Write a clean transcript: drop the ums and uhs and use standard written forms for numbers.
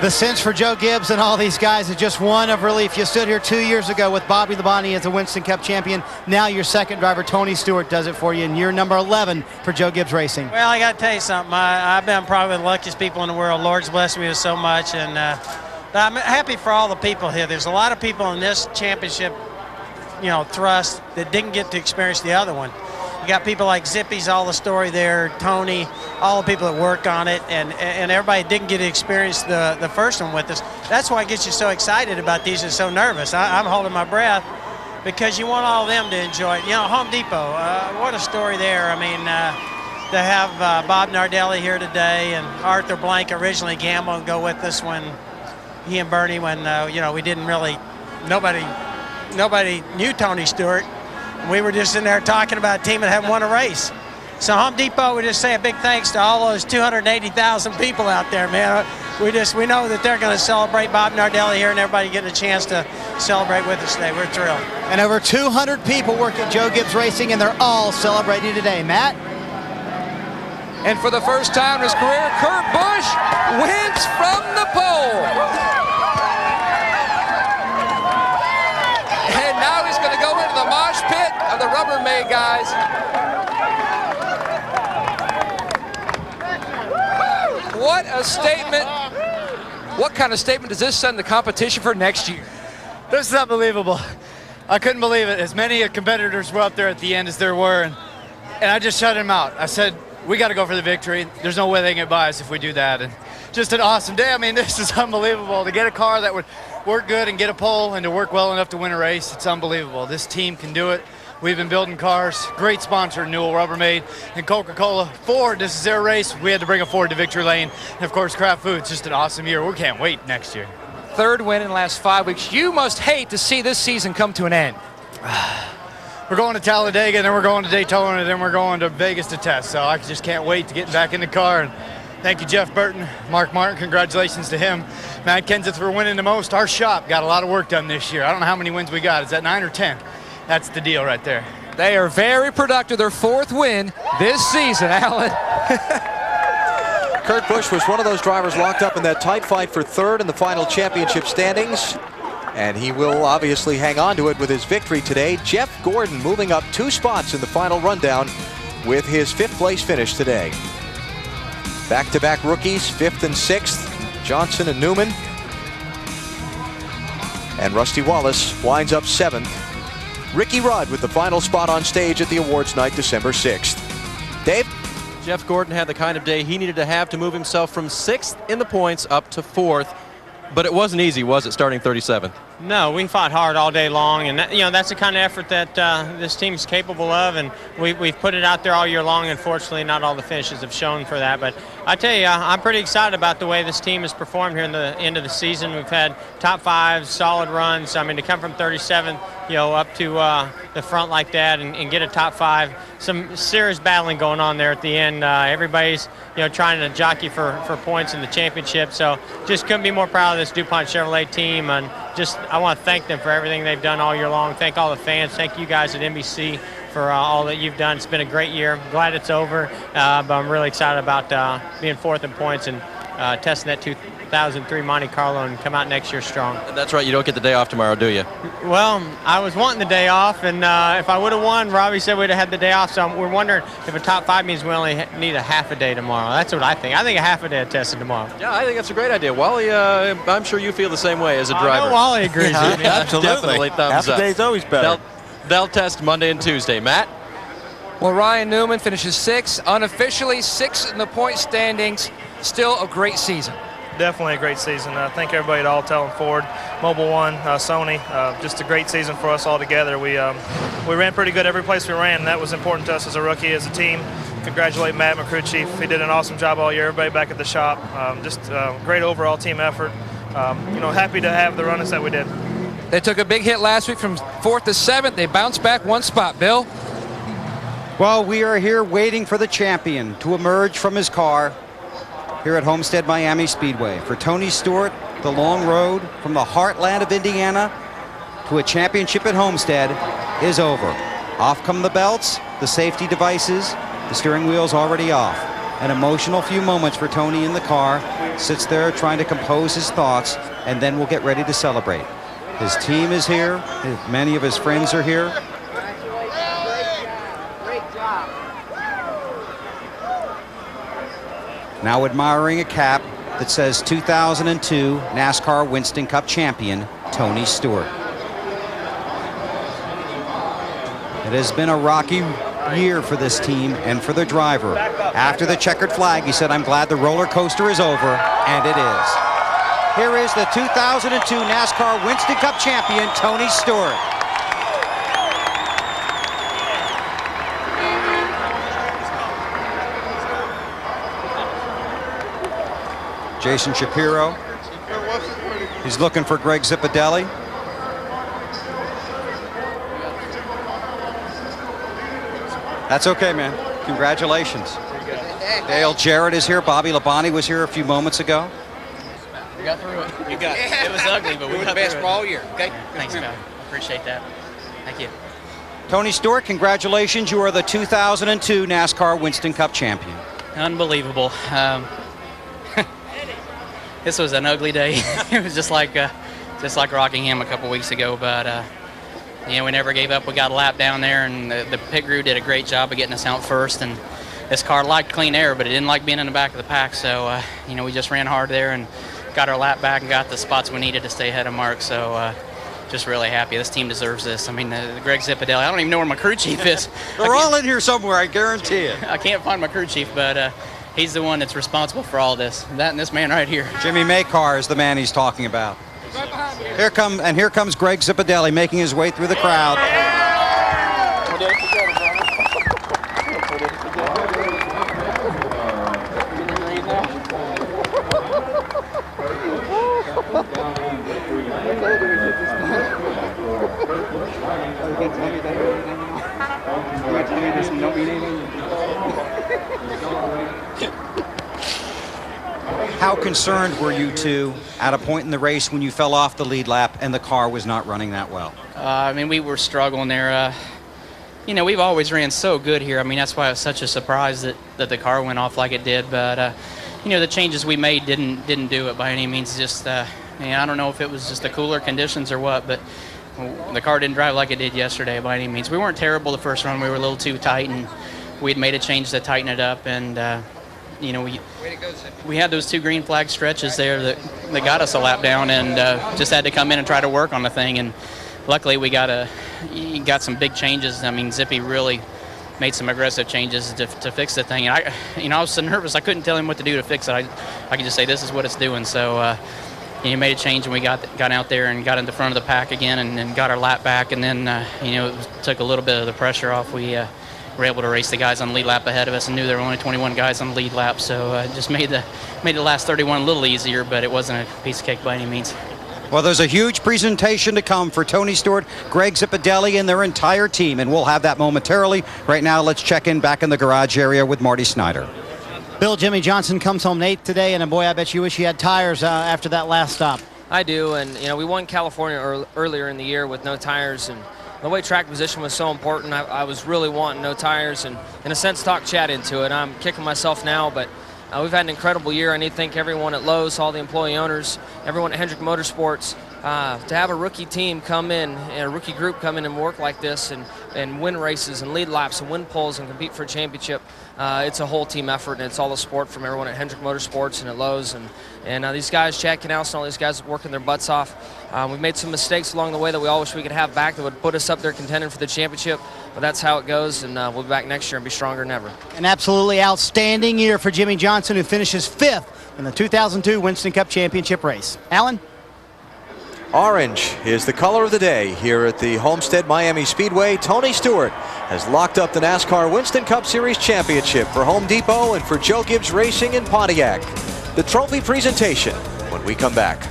The sense for Joe Gibbs and all these guys is just one of relief. You stood here 2 years ago with Bobby Labonte as a Winston Cup champion. Now your second driver, Tony Stewart, does it for you, and you're number 11 for Joe Gibbs Racing. Well, I got to tell you something. I've been probably the luckiest people in the world. Lord's blessed me with so much, and I'm happy for all the people here. There's a lot of people in this championship, thrust that didn't get to experience the other one. You got people like Zippy's, all the story there, Tony, all the people that work on it, and everybody didn't get to experience the first one with us. That's why it gets you so excited about these and so nervous. I'm holding my breath because you want all of them to enjoy it. Home Depot, what a story there. I mean, to have Bob Nardelli here today and Arthur Blank originally gamble and go with us when he and Bernie, when, we didn't really, nobody knew Tony Stewart. We were just in there talking about a team that hadn't won a race. So Home Depot, we just say a big thanks to all those 280,000 people out there, man. We know that they're going to celebrate Bob Nardelli here and everybody getting a chance to celebrate with us today. We're thrilled. And over 200 people work at Joe Gibbs Racing, and they're all celebrating today. Matt? And for the first time in his career, Kurt Busch wins from the pole. And now he's going to go into the mosh pit of the Rubbermaid guys. What a statement. What kind of statement does this send the competition for next year? This is unbelievable. I couldn't believe it. As many competitors were up there at the end as there were, and I just shut him out. I said, we got to go for the victory. There's no way they can get by us if we do that. And just an awesome day. I mean, this is unbelievable. To get a car that would work good and get a pole and to work well enough to win a race, it's unbelievable. This team can do it. We've been building cars. Great sponsor, Newell Rubbermaid, and Coca-Cola. Ford, this is their race. We had to bring a Ford to victory lane. And, of course, Kraft Foods, just an awesome year. We can't wait next year. Third win in the last 5 weeks. You must hate to see this season come to an end. We're going to Talladega, then we're going to Daytona, and then we're going to Vegas to test. So I just can't wait to get back in the car. And thank you, Jeff Burton, Mark Martin. Congratulations to him. Matt Kenseth for winning the most. Our shop got a lot of work done this year. I don't know how many wins we got. Is that 9 or 10? That's the deal right there. They are very productive. Their fourth win this season, Alan. Kurt Busch was one of those drivers locked up in that tight fight for third in the final championship standings. And he will obviously hang on to it with his victory today. Jeff Gordon moving up 2 spots in the final rundown with his 5th place finish today. Back-to-back rookies, 5th and 6th, Johnson and Newman. And Rusty Wallace winds up 7th. Ricky Rudd with the final spot on stage at the awards night, December 6th. Dave? Jeff Gordon had the kind of day he needed to have to move himself from 6th in the points up to 4th. But it wasn't easy, was it, starting 37th? No, we fought hard all day long, and that's the kind of effort that this team's capable of, and we've put it out there all year long. Unfortunately, not all the finishes have shown for that, but I tell you, I'm pretty excited about the way this team has performed here in the end of the season. We've had top 5, solid runs. I mean, to come from 37th, up to the front like that and get a top 5, some serious battling going on there at the end. Everybody's trying to jockey for points in the championship, so just couldn't be more proud of this DuPont Chevrolet team, and just I want to thank them for everything they've done all year long. Thank all the fans. Thank you guys at NBC for all that you've done. It's been a great year. I'm glad it's over, but I'm really excited about being 4th in points and testing that 2003 Monte Carlo and come out next year strong. That's right. You don't get the day off tomorrow, do you? Well, I was wanting the day off, and if I would have won, Robbie said we'd have had the day off, so we're wondering if a top 5 means we only need a half a day tomorrow. That's what I think. I think a half a day of testing tomorrow. Yeah, I think that's a great idea. Wally, I'm sure you feel the same way as a driver. I know Wally agrees with me. Absolutely. Definitely thumbs up. Half a day's always better. They'll test Monday and Tuesday. Matt? Well, Ryan Newman finishes 6th, unofficially 6th in the point standings. Still a great season. Definitely a great season. Thank everybody at Alltel and Ford, Mobile One, Sony. Just a great season for us all together. We ran pretty good every place we ran, and that was important to us as a rookie, as a team. Congratulate Matt, my crew chief. He did an awesome job all year. Everybody back at the shop. Just great overall team effort. Happy to have the runners that we did. They took a big hit last week from 4th to 7th. They bounced back 1 spot. Bill? Well, we are here waiting for the champion to emerge from his car here at Homestead-Miami Speedway. For Tony Stewart, the long road from the heartland of Indiana to a championship at Homestead is over. Off come the belts, the safety devices, the steering wheel's already off. An emotional few moments for Tony in the car sits there trying to compose his thoughts, and then we'll get ready to celebrate. His team is here. Many of his friends are here. Now admiring a cap that says 2002 NASCAR Winston Cup champion, Tony Stewart. It has been a rocky year for this team and for the driver. After the checkered flag, he said, "I'm glad the roller coaster is over," and it is. Here is the 2002 NASCAR Winston Cup champion, Tony Stewart. Jason Shapiro. He's looking for Greg Zipadelli. That's okay, man. Congratulations. Dale Jarrett is here. Bobby Labonte was here a few moments ago. We got through it. You got it. It was ugly, but we got through it. all year. Okay. Thanks, man. Appreciate that. Thank you. Tony Stewart, congratulations. You are the 2002 NASCAR Winston Cup champion. Unbelievable. This was an ugly day. It was just like Rockingham a couple weeks ago, but you know, we never gave up. We got a lap down there, and the pit crew did a great job of getting us out first. And this car liked clean air, but it didn't like being in the back of the pack. So you know, we just ran hard there and got our lap back and got the spots we needed to stay ahead of Mark. So just really happy. This team deserves this. I mean, Greg Zipadelli, I don't even know where my crew chief is. They're all in here somewhere, I guarantee it. I can't find my crew chief, but he's the one that's responsible for all this. That and this man right here. Jimmy Maycar is the man he's talking about. Here comes Greg Zipadelli making his way through the crowd. How concerned were you two at a point in the race when you fell off the lead lap and the car was not running that well? I mean, we were struggling there. You know, we've always ran so good here. I mean, that's why it was such a surprise that the car went off like it did. But you know, the changes we made didn't do it by any means. Just I don't know if it was just the cooler conditions or what, but the car didn't drive like it did yesterday by any means. We weren't terrible the first run. We were a little too tight, and we'd made a change to tighten it up. And you know, we had those two green flag stretches there that got us a lap down, and just had to come in and try to work on the thing. And luckily, we got some big changes. I mean, Zippy really made some aggressive changes to fix the thing. And I was so nervous I couldn't tell him what to do to fix it. I could just say, this is what it's doing. So he made a change, and we got out there and got in the front of the pack again, and got our lap back. And then you know, it took a little bit of the pressure off. We were able to race the guys on the lead lap ahead of us, and knew there were only 21 guys on the lead lap. So it just made the last 31 a little easier, but it wasn't a piece of cake by any means. Well, there's a huge presentation to come for Tony Stewart, Greg Zipadelli, and their entire team, and we'll have that momentarily. Right now, let's check in back in the garage area with Marty Snyder. Bill, Jimmie Johnson comes home 8th today, and boy, I bet you wish you had tires after that last stop. I do, and you know, we won California earlier in the year with no tires, and the way track position was so important, I was really wanting no tires, and in a sense talk Chad into it. I'm kicking myself now, but we've had an incredible year. I need to thank everyone at Lowe's, all the employee owners, everyone at Hendrick Motorsports. To have a rookie team come in, and a rookie group come in and work like this, and win races and lead laps and win poles and compete for a championship, it's a whole team effort, and it's all the support from everyone at Hendrick Motorsports and at Lowe's. And these guys, Chad Knaus and all these guys, working their butts off. We've made some mistakes along the way that we all wish we could have back that would put us up there contending for the championship, but that's how it goes, and we'll be back next year and be stronger than ever. An absolutely outstanding year for Jimmie Johnson, who finishes 5th in the 2002 Winston Cup Championship race. Alan? Orange is the color of the day here at the Homestead-Miami Speedway. Tony Stewart has locked up the NASCAR Winston Cup Series Championship for Home Depot and for Joe Gibbs Racing in Pontiac. The trophy presentation when we come back.